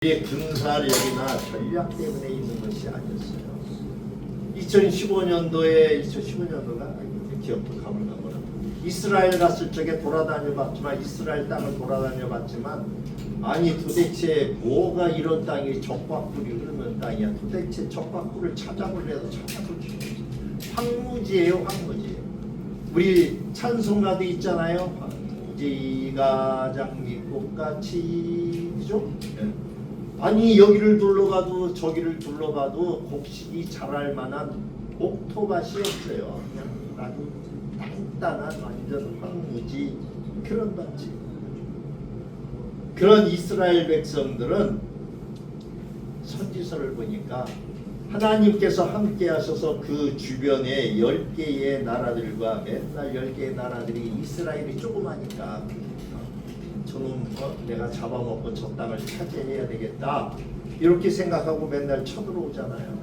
우리의 군사력이나 전략 때문에 있는 것이 아니었어요. 2015년도가 기억도 가물가물하고 이스라엘 갔을 적에 돌아다녀봤지만 이스라엘 땅을 돌아다녀봤지만 아니 도대체 뭐가 이런 땅이 적과꿀이 흐르는 땅이야. 도대체 적과꿀을 찾아보려도 찾아보지 황무지예요. 황무지. 우리 찬송가도 있잖아요. 황무지가 장미꽃같이 그죠? 아니 여기를 둘러가도 저기를 둘러가도 곡식이 자랄 만한 옥토밭이 없어요. 그냥 아주 단단한 완전 황무지 그런 밭이. 그런 이스라엘 백성들은 선지서를 보니까 하나님께서 함께 하셔서 그 주변에 10개의 나라들과 맨날 10개의 나라들이 이스라엘이 조그마니까 저놈 내가 잡아먹고 저 땅을 차지해야 되겠다 이렇게 생각하고 맨날 쳐들어오잖아요.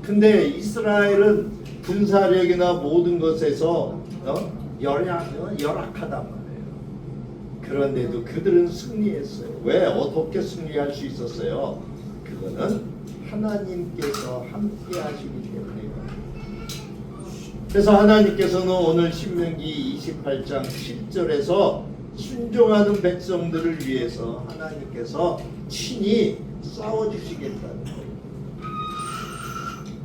근데 이스라엘은 군사력이나 모든 것에서 열악하단 말이에요. 그런데도 그들은 승리했어요. 왜? 어떻게 승리할 수 있었어요? 그거는 하나님께서 함께 하시기 때문에요. 그래서 하나님께서는 오늘 신명기 28장 7절에서 순종하는 백성들을 위해서 하나님께서 친히 싸워주시겠다는 거예요.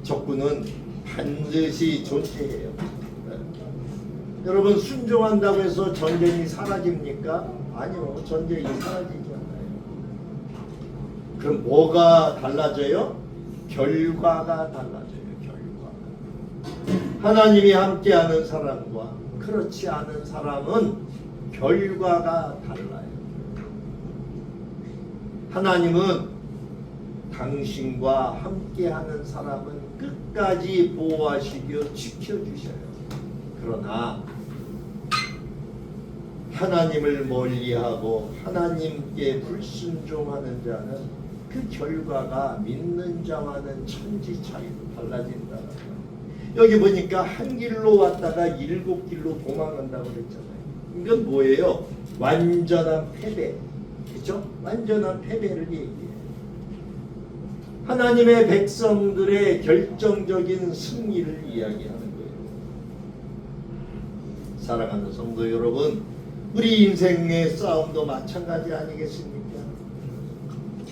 적군은 반드시 존재해요. 네. 여러분 순종한다고 해서 전쟁이 사라집니까? 아니요. 전쟁이 사라지지 않아요. 그럼 뭐가 달라져요? 결과가 달라져요. 결과가. 하나님이 함께하는 사람과 그렇지 않은 사람은 결과가 달라요. 하나님은 당신과 함께하는 사람은 끝까지 보호하시고 지켜주셔요. 그러나 하나님을 멀리하고 하나님께 불순종하는 자는 그 결과가 믿는 자와는 천지 차이로 달라진다. 여기 보니까 한 길로 왔다가 7길로 도망간다고 그랬잖아요. 이건 뭐예요? 완전한 패배. 그렇죠? 완전한 패배를 얘기해요. 하나님의 백성들의 결정적인 승리를 이야기하는 거예요. 사랑하는 성도 여러분, 우리 인생의 싸움도 마찬가지 아니겠습니까?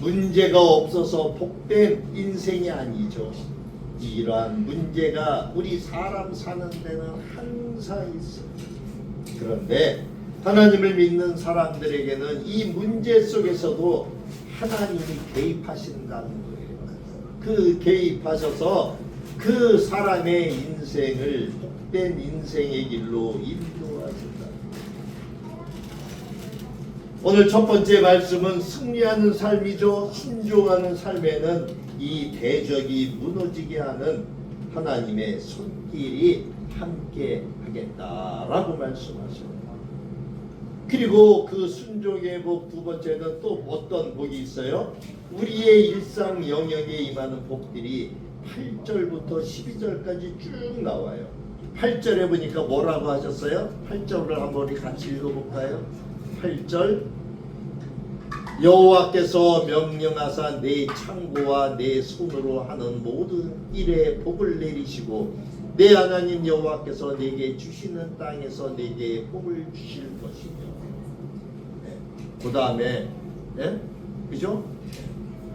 문제가 없어서 복된 인생이 아니죠. 이러한 문제가 우리 사람 사는 데는 항상 있어요. 그런데 하나님을 믿는 사람들에게는 이 문제 속에서도 하나님이 개입하신다는 거예요. 그 개입하셔서 그 사람의 인생을 복된 인생의 길로 인도하신다. 오늘 첫 번째 말씀은 승리하는 삶이죠. 순종하는 삶에는 이 대적이 무너지게 하는 하나님의 손길이 함께 하겠다라고 말씀하셔요. 그리고 그 순종의 복 두 번째는 또 어떤 복이 있어요? 우리의 일상 영역에 임하는 복들이 8절부터 12절까지 쭉 나와요. 8절에 보니까 뭐라고 하셨어요? 8절을 한번 우리 같이 읽어볼까요? 8절 여호와께서 명령하사 내 창고와 내 손으로 하는 모든 일에 복을 내리시고 내 하나님 여호와께서 내게 주시는 땅에서 내게 복을 주실 것이며. 네. 그 다음에 그죠?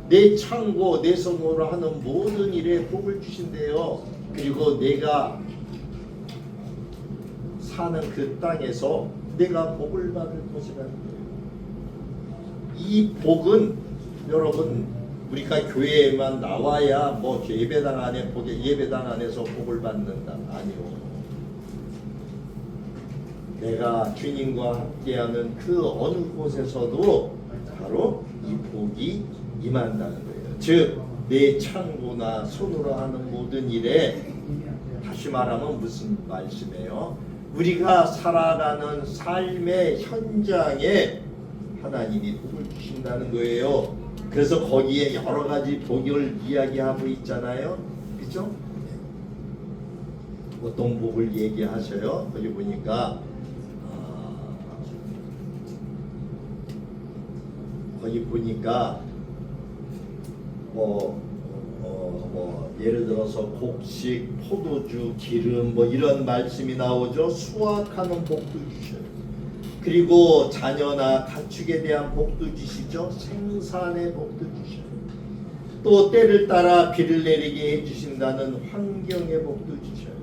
내 창고 내 손으로 하는 모든 일에 복을 주신대요. 그리고 내가 사는 그 땅에서 내가 복을 받을 것이라는 거예요. 이 복은 여러분 우리가 교회에만 나와야 뭐 예배당 안에서 복을 받는다. 아니요. 내가 주님과 함께하는 그 어느 곳에서도 바로 이 복이 임한다는 거예요. 즉 내 창고나 손으로 하는 모든 일에 다시 말하면 무슨 말씀이에요? 우리가 살아가는 삶의 현장에 하나님이 복을 주신다는 거예요. 그래서 거기에 여러 가지 복을 이야기하고 있잖아요. 그렇죠? 어떤 복을 얘기하셔요? 거기 보니까 거기 보니까 예를 들어서 곡식, 포도주, 기름 뭐 이런 말씀이 나오죠. 수확하는 복도 주셔요. 그리고 자녀나 가축에 대한 복도 주시죠. 생산의 복도 주셔요. 또 때를 따라 비를 내리게 해주신다는 환경의 복도 주셔요.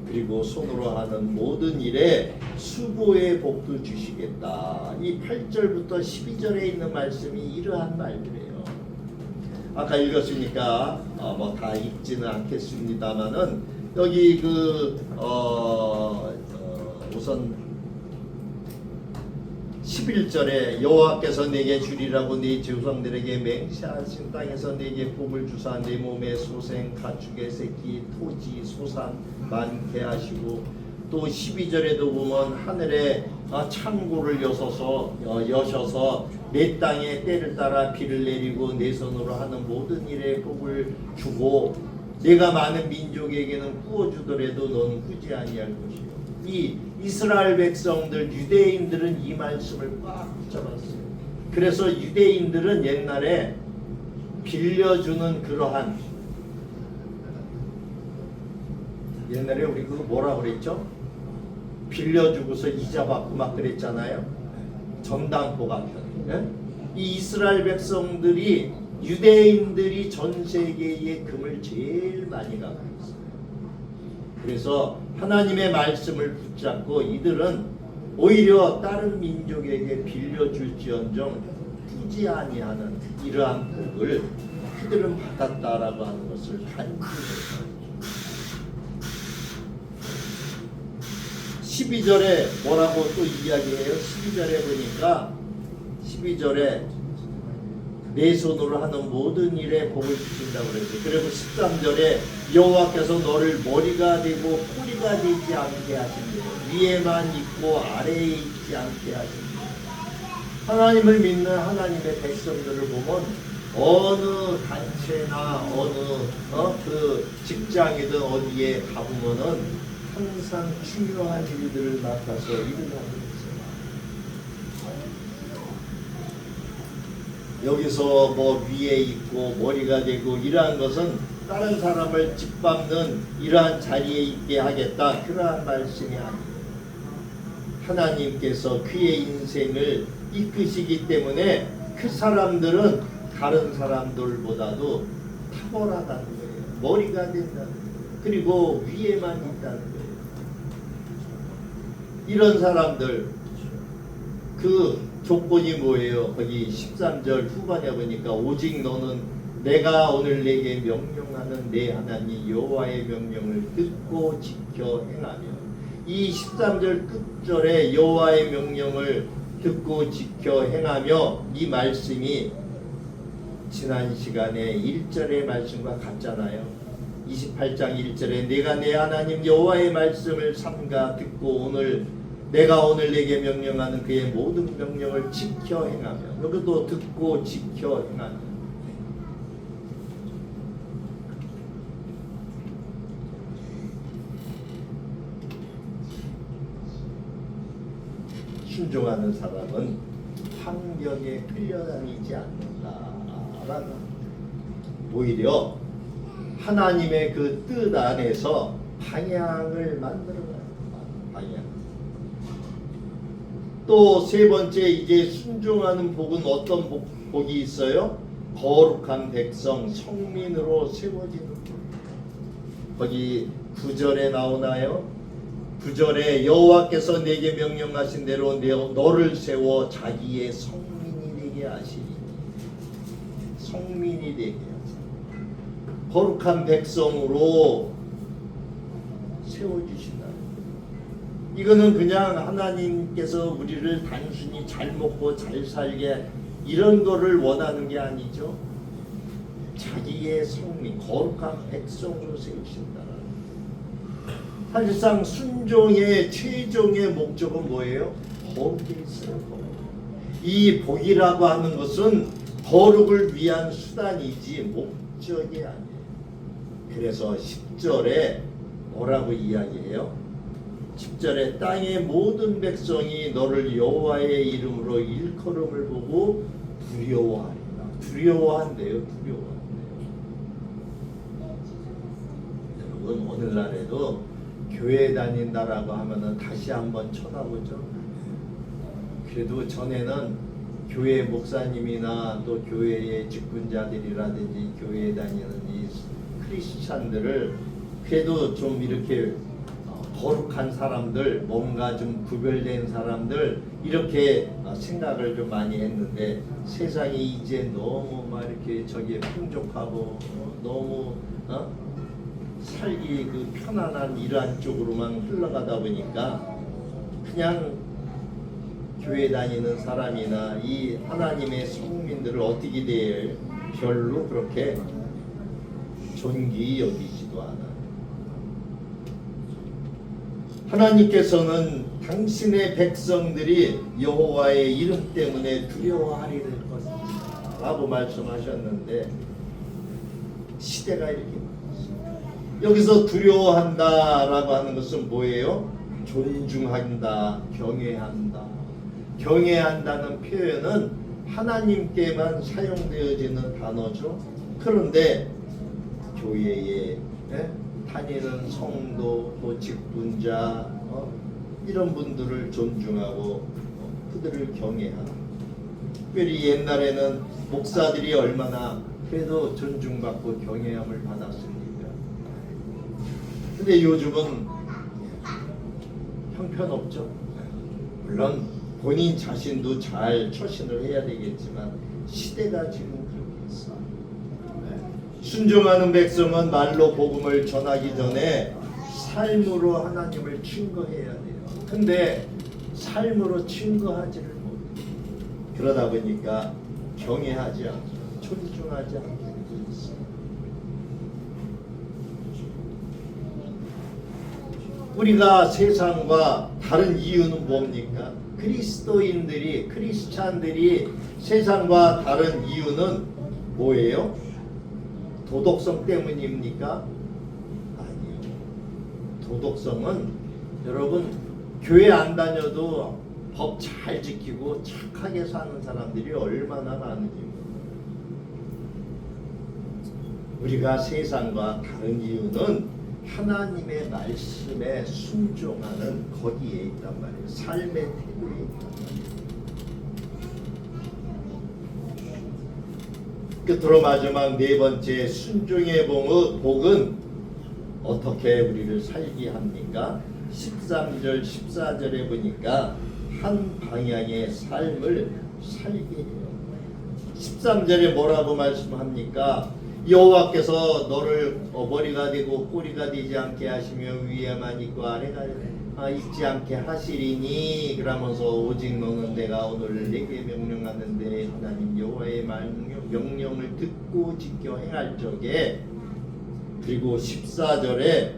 그리고 손으로 하는 모든 일에 수고의 복도 주시겠다. 이 8절부터 12절에 있는 말씀이 이러한 말들이에요. 아까 읽었으니까 다 읽지는 않겠습니다만은 여기 우선 11절에 여호와께서 내게 주리라고 네 조상들에게 맹세하신 땅에서 내게 복을 주사 내 몸의 소생 가축의 새끼 토지 소산 많게 하시고 또 12절에도 보면 하늘에 창고를 여셔서 내 땅에 때를 따라 비를 내리고 내 손으로 하는 모든 일에 복을 주고 내가 많은 민족에게는 구워주더라도 넌 후지 아니할 것이요. 이 이스라엘 백성들 유대인들은 이 말씀을 꽉 붙잡았어요. 그래서 유대인들은 옛날에 빌려주는 그러한 옛날에 우리 그거 뭐라 그랬죠? 빌려주고서 이자 받고 막 그랬잖아요. 전당포 같은. 예? 이 이스라엘 백성들이 유대인들이 전 세계의 금을 제일 많이 갖고 있어요. 그래서 하나님의 말씀을 붙잡고 이들은 오히려 다른 민족에게 빌려줄지언정 후지 아니하는 이러한 복을 그들은 받았다라고 하는 것을 간증해요. 12절에 뭐라고 또 이야기해요? 12절에 보니까 12절에 내 손으로 하는 모든 일에 복을 주신다고 그랬어요. 그리고 13절에 여호와께서 너를 머리가 되고 꼬리가 되지 않게 하십니다. 위에만 있고 아래에 있지 않게 하십니다. 하나님을 믿는 하나님의 백성들을 보면 어느 단체나 어느 그 직장이든 어디에 가보면은 항상 중요한 일들을 맡아서 일을 하고 있어요. 여기서 뭐 위에 있고 머리가 되고 이러한 것은 다른 사람을 짓밟는 이러한 자리에 있게 하겠다 그러한 말씀이 아니에요. 하나님께서 그의 인생을 이끄시기 때문에 그 사람들은 다른 사람들보다도 탁월하다는 거예요. 머리가 된다는 거예요. 그리고 위에만 있다는 거예요. 이런 사람들 그 조건이 뭐예요? 거기 13절 후반에 보니까 오직 너는 내가 오늘 내게 명령하는 내 하나님 여호와의 명령을 듣고 지켜 행하며 이 13절 끝절에 여호와의 명령을 듣고 지켜 행하며 이 말씀이 지난 시간에 1절의 말씀과 같잖아요. 28장 1절에 내가 내 하나님 여호와의 말씀을 삼가 듣고 내가 오늘 내게 명령하는 그의 모든 명령을 지켜 행하며 여기도 듣고 지켜 행하며 순종하는 사람은 환경에 끌려다니지 않는다라는 오히려 하나님의 그 뜻 안에서 방향을 만들어가요. 방향. 또 세 번째 이제 순종하는 복은 어떤 복이 있어요? 거룩한 백성 성민으로 세워지는 복. 거기 9절에 나오나요? 9절에 여호와께서 내게 명령하신 대로 너를 세워 자기의 성민이 되게 하시니 성민이 되게 하시니 거룩한 백성으로 세워주신다. 이거는 그냥 하나님께서 우리를 단순히 잘 먹고 잘 살게 이런 거를 원하는 게 아니죠. 자기의 성민, 거룩한 백성으로 세우신다. 사실상 순종의 최종의 목적은 뭐예요? 거룩에 있어요. 이 복이라고 하는 것은 거룩을 위한 수단이지 목적이 아니에요. 그래서 10절에 뭐라고 이야기해요? 10절에 땅의 모든 백성이 너를 여호와의 이름으로 일컬음을 보고 두려워하리라. 두려워한대요. 두려워한대. 여러분 오늘날에도 교회 다닌다라고 하면은 다시 한번 쳐다보죠. 그래도 전에는 교회 목사님이나 또 교회의 직분자들이라든지 교회에 다니는 이 크리스찬들을 그래도 좀 이렇게 거룩한 사람들, 뭔가 좀 구별된 사람들 이렇게 생각을 좀 많이 했는데 세상이 이제 너무 막 이렇게 저기 풍족하고 너무 살기 그 편안한 이러한 쪽으로만 흘러가다 보니까 그냥 교회 다니는 사람이나 이 하나님의 성민들을 어떻게 대해 별로 그렇게 존귀히 여기지도 않아요. 하나님께서는 당신의 백성들이 여호와의 이름 때문에 두려워하리 될 것이다 라고 말씀하셨는데 시대가 이렇게 여기서 두려워한다 라고 하는 것은 뭐예요? 존중한다, 경외한다. 경외한다는 표현은 하나님께만 사용되어지는 단어죠. 그런데 교회에 다니는 성도, 또 직분자 이런 분들을 존중하고 그들을 경외하는. 특별히 옛날에는 목사들이 얼마나 그래도 존중받고 경외함을 받았습니까? 근데 요즘은 형편없죠. 물론 본인 자신도 잘 처신을 해야 되겠지만 시대가 지금 그렇게 있어. 순종하는 백성은 말로 복음을 전하기 전에 삶으로 하나님을 증거해야 돼요. 근데 삶으로 증거하지를 못해요. 그러다 보니까 경외하지 않고 존중하지 않게 되고 있어요. 우리가 세상과 다른 이유는 뭡니까? 그리스도인들이, 크리스찬들이 세상과 다른 이유는 뭐예요? 도덕성 때문입니까? 아니요. 도덕성은 여러분 교회 안 다녀도 법 잘 지키고 착하게 사는 사람들이 얼마나 많은지. 우리가 세상과 다른 이유는 하나님의 말씀에 순종하는 거기에 있단 말이에요. 삶의 태도에 있단 말이에요. 끝으로 마지막 네 번째 순종의 복은 어떻게 우리를 살게 합니까? 13절 14절에 보니까 한 방향의 삶을 살게 해요. 13절에 뭐라고 말씀합니까? 여호와께서 너를 머리가 되고 꼬리가 되지 않게 하시며 위에만 있고 아래가 있지 않게 하시리니 그러면서 오직 너는 내가 오늘 내게 명령하는데 하나님 여호와의 명령을 듣고 지켜 행할 적에. 그리고 14절에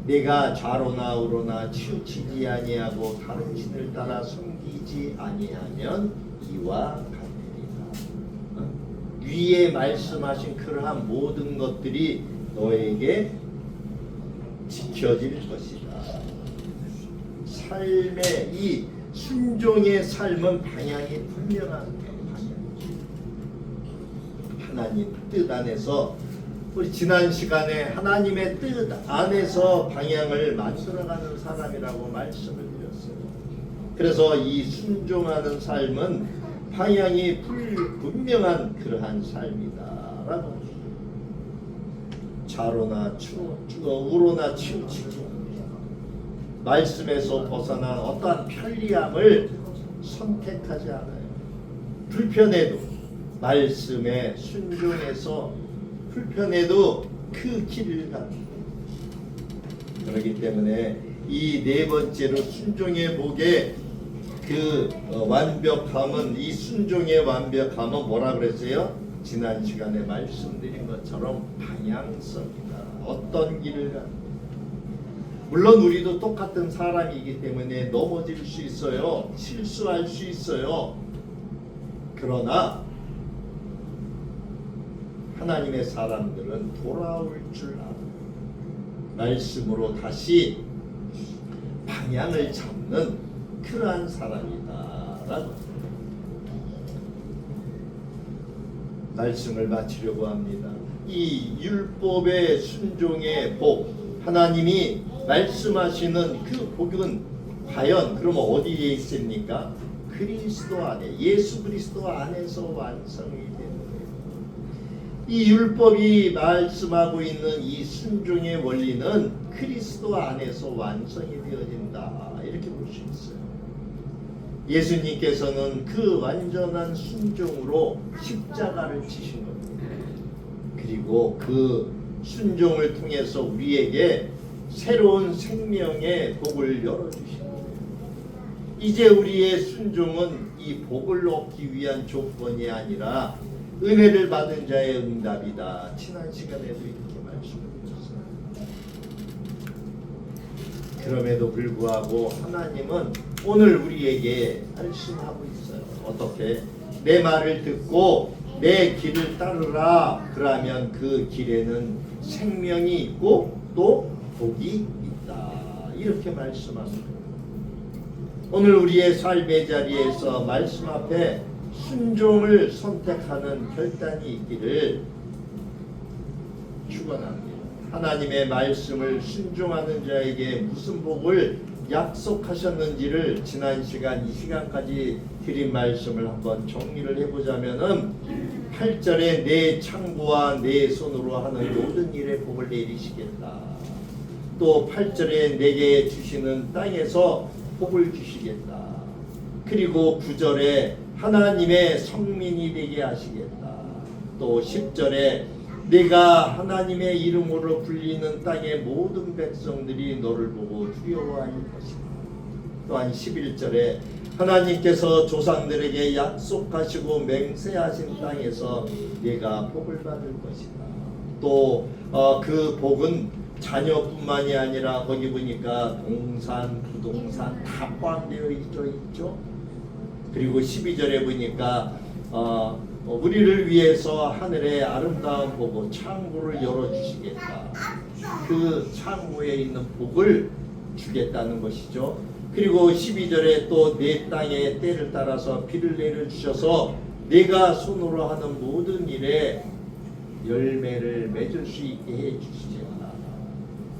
내가 좌로나 우로나 치우치지 아니하고 다른 신을 따라 섬기지 아니하면 이와 같으리라. 위에 말씀하신 그러한 모든 것들이 너에게 지켜질 것이다. 삶의 이 순종의 삶은 방향이 분명한 방향이죠. 하나님 뜻 안에서 우리 지난 시간에 하나님의 뜻 안에서 방향을 만들어가는 사람이라고 말씀을 드렸어요. 그래서 이 순종하는 삶은 방향이 분명한 그러한 삶이다라고. 좌로나 우로나 치우치고 말씀에서 벗어난 어떠한 편리함을 선택하지 않아요. 불편해도 말씀에 순종해서 불편해도 그 길을 갑니다. 그렇기 때문에 이 네 번째로 순종의 복의 그 완벽함은, 이 순종의 완벽함은 뭐라 그랬어요? 지난 시간에 말씀드린 것처럼 방향성이다. 어떤 길을 가. 물론 우리도 똑같은 사람이기 때문에 넘어질 수 있어요. 실수할 수 있어요. 그러나 하나님의 사람들은 돌아올 줄 알아요. 말씀으로 다시 방향을 잡는 그러한 사람이다라고 말씀을 마치려고 합니다. 이 율법의 순종의 복, 하나님이 말씀하시는 그 복은 과연 그러면 어디에 있습니까? 그리스도 안에, 예수 그리스도 안에서 완성이 되는 거예요. 이 율법이 말씀하고 있는 이 순종의 원리는 그리스도 안에서 완성이 되어진다, 이렇게 볼 수 있어요. 예수님께서는 그 완전한 순종으로 십자가를 지신 겁니다. 그리고 그 순종을 통해서 우리에게 새로운 생명의 복을 열어주신 거예요. 이제 우리의 순종은 이 복을 얻기 위한 조건이 아니라 은혜를 받은 자의 응답이다. 지난 시간에도 이렇게 말씀드렸어요. 그럼에도 불구하고 하나님은 오늘 우리에게 말씀하고 있어요. 어떻게? 내 말을 듣고 내 길을 따르라. 그러면 그 길에는 생명이 있고 또 복이 있다. 이렇게 말씀합니다. 오늘 우리의 삶의 자리에서 말씀 앞에 순종을 선택하는 결단이 있기를 축원합니다. 하나님의 말씀을 순종하는 자에게 무슨 복을 약속하셨는지를 지난 시간, 이 시간까지 드린 말씀을 한번 정리를 해보자면은 8절에 내 창고와 내 손으로 하는 모든 일에 복을 내리시겠다. 또 8절에 내게 주시는 땅에서 복을 주시겠다. 그리고 9절에 하나님의 성민이 되게 하시겠다. 또 10절에 내가 하나님의 이름으로 불리는 땅의 모든 백성들이 너를 보고 두려워할 것이다. 또한 11절에 하나님께서 조상들에게 약속하시고 맹세하신 땅에서 네가 복을 받을 것이다. 또 그 복은 자녀뿐만이 아니라 거기 보니까 동산, 부동산 다 포함되어 있죠. 그리고 12절에 보니까 우리를 위해서 하늘의 아름다운 복을 창고를 열어주시겠다. 그 창고에 있는 복을 주겠다는 것이죠. 그리고 12절에 또 내 땅에 때를 따라서 비를 내려주셔서 내가 손으로 하는 모든 일에 열매를 맺을 수 있게 해주시겠다.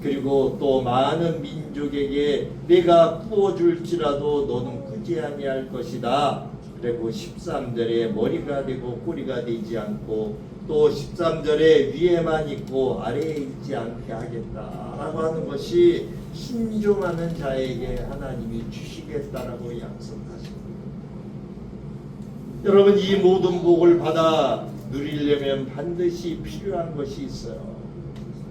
그리고 또 많은 민족에게 내가 구워줄지라도 너는 꾸지 아니할 것이다. 그리고 13절에 머리가 되고 꼬리가 되지 않고 또 13절에 위에만 있고 아래에 있지 않게 하겠다라고 하는 것이 순종하는 자에게 하나님이 주시겠다라고 약속하십니다. 여러분, 이 모든 복을 받아 누리려면 반드시 필요한 것이 있어요.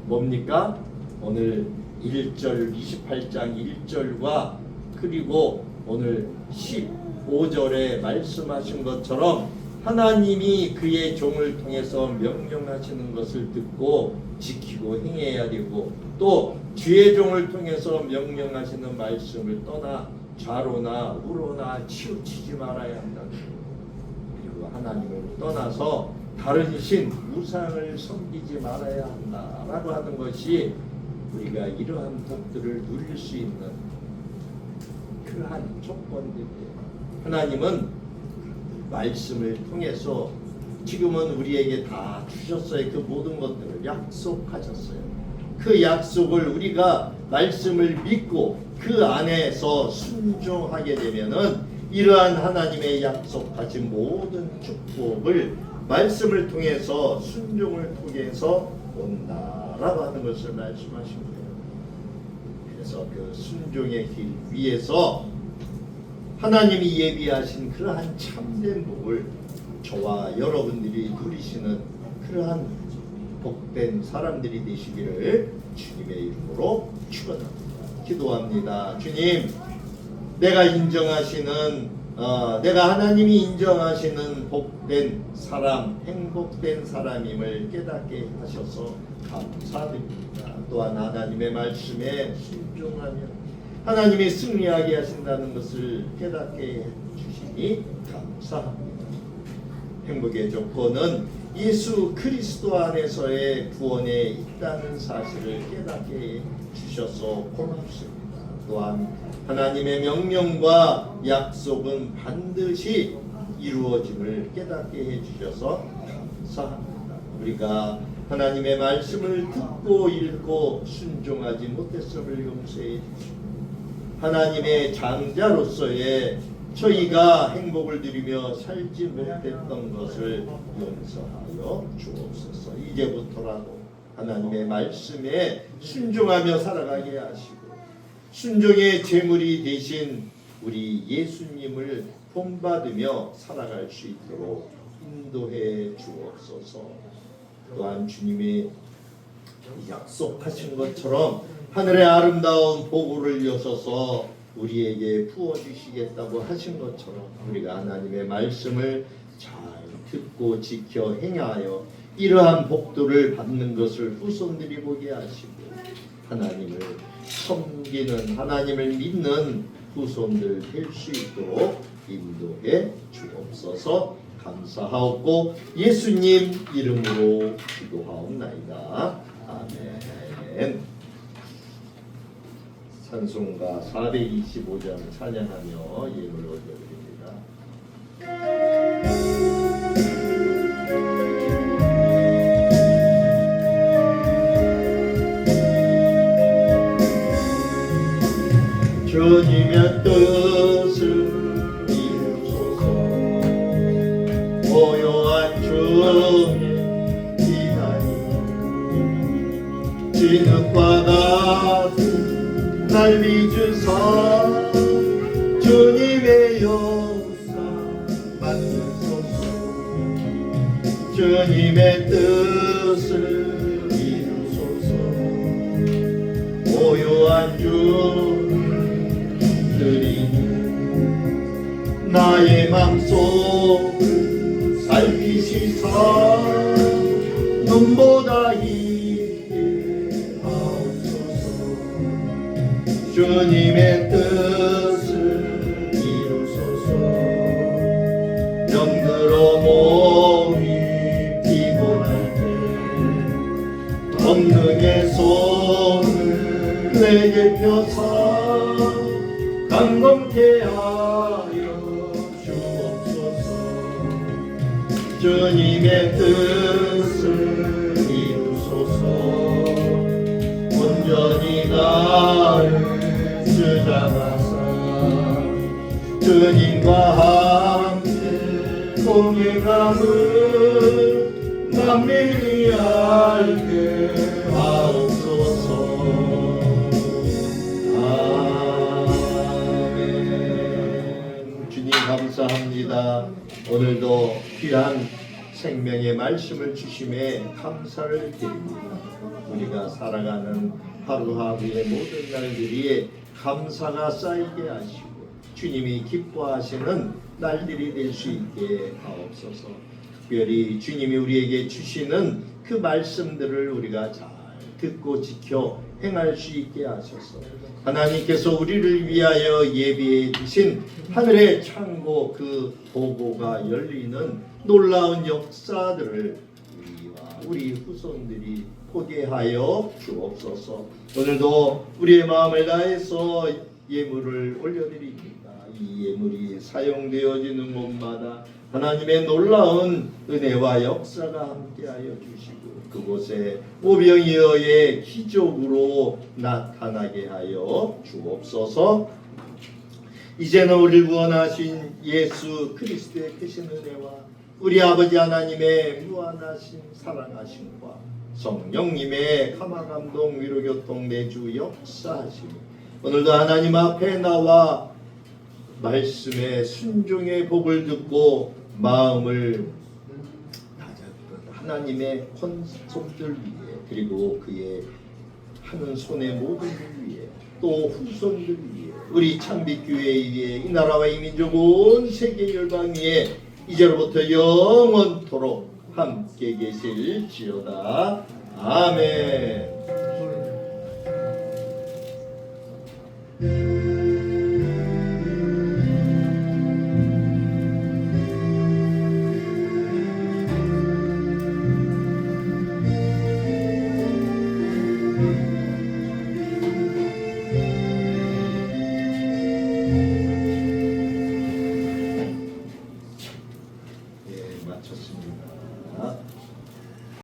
뭡니까? 오늘 1절 28장 1절과 그리고 오늘 15절에 말씀하신 것처럼 하나님이 그의 종을 통해서 명령하시는 것을 듣고 지키고 행해야 되고 또 주의 종을 통해서 명령하시는 말씀을 떠나 좌로나 우로나 치우치지 말아야 한다. 그리고 하나님을 떠나서 다른 신 우상을 섬기지 말아야 한다라고 하는 것이 우리가 이러한 복들을 누릴 수 있는 그러한 조건들이에요. 하나님은 말씀을 통해서 지금은 우리에게 다 주셨어요. 그 모든 것들을 약속하셨어요. 그 약속을 우리가 말씀을 믿고 그 안에서 순종하게 되면은 이러한 하나님의 약속하신 모든 축복을 말씀을 통해서 순종을 통해서 온다라고 하는 것을 말씀하신 거예요. 그래서 그 순종의 길 위에서 하나님이 예비하신 그러한 참된 복을 저와 여러분들이 누리시는 그러한 복된 사람들이 되시기를 주님의 이름으로 축원합니다. 기도합니다. 주님, 내가 인정하시는 내가 하나님이 인정하시는 복된 사람, 행복된 사람임을 깨닫게 하셔서 감사드립니다. 또한 하나님의 말씀에 순종하면 하나님이 승리하게 하신다는 것을 깨닫게 해주시니 감사합니다. 행복의 조건은 예수 그리스도 안에서의 구원에 있다는 사실을 깨닫게 해주셔서 고맙습니다. 또한 하나님의 명령과 약속은 반드시 이루어짐을 깨닫게 해주셔서 감사합니다. 우리가 하나님의 말씀을 듣고 읽고 순종하지 못했음을 용서해 주시고 하나님의 장자로서의 저희가 행복을 누리며 살지 못했던 것을 용서하여 주옵소서. 이제부터라도 하나님의 말씀에 순종하며 살아가게 하시고 순종의 제물이 되신 우리 예수님을 본받으며 살아갈 수 있도록 인도해 주옵소서. 또한 주님이 약속하신 것처럼 하늘의 아름다운 복을 여셔서 우리에게 부어주시겠다고 하신 것처럼 우리가 하나님의 말씀을 잘 듣고 지켜 행하여 이러한 복들을 받는 것을 후손들이 보게 하시고 하나님을 섬기는 하나님을 믿는 후손들 될 수 있도록 인도해 주옵소서. 감사하옵고 예수님 이름으로 기도하옵나이다. 아멘. 찬송가 425장 찬양하며 예물 올려드립니다. 주님의 뜻을 고요한 주의 기다림 진흙과 같은 날 믿으사 주님의 역사 만드소서. 주님의 뜻을 이루소서. 고요한 주들이 나의 맘속을 살피시사 눈보다 이게 하옵소서. 주님의 뜻을 이루소서. 병들어 몸이 피곤할 때 권능의 손을 내게 펴사 강건케 하여 주옵소서. 주님의 뜻을 이루소서. 온전히 나를 주장하사 주님과 함께 동행함을 만민이 알게 하옵소서. 아멘. 주님 감사합니다. 오늘도 귀한 생명의 말씀을 주심에 감사를 드립니다. 우리가 살아가는 하루하루의 모든 날들이 감사가 쌓이게 하시고 주님이 기뻐하시는 날들이 될 수 있게 하옵소서. 특별히 주님이 우리에게 주시는 그 말씀들을 우리가 잘 듣고 지켜 행할 수 있게 하소서. 하나님께서 우리를 위하여 예비해 주신 하늘의 창고 그 보고가 열리는 놀라운 역사들을 우리와 우리 후손들이 보게 하여 주옵소서. 오늘도 우리의 마음을 다해서 예물을 올려드립니다. 이 예물이 사용되어지는 곳마다 하나님의 놀라운 은혜와 역사가 함께하여 주시고 그곳에 오병이어의 기적으로 나타나게 하여 주옵소서. 이제는 우리를 구원하신 예수 그리스도의 크신 은혜와 우리 아버지 하나님의 무한하신 사랑하심과 성령님의 감화감동 위로교통 내주 역사하심이 오늘도 하나님 앞에 나와 말씀의 순종의 복을 듣고 마음을 다잡은 하나님의 손들 위에 그리고 그의 하는 손의 모든 일 위에 또 후손들 위에 우리 창빛교회 위에 이 나라와 이 민족 온 세계 열방 위에 이제로부터 영원토록 함께 계실지어다. 아멘.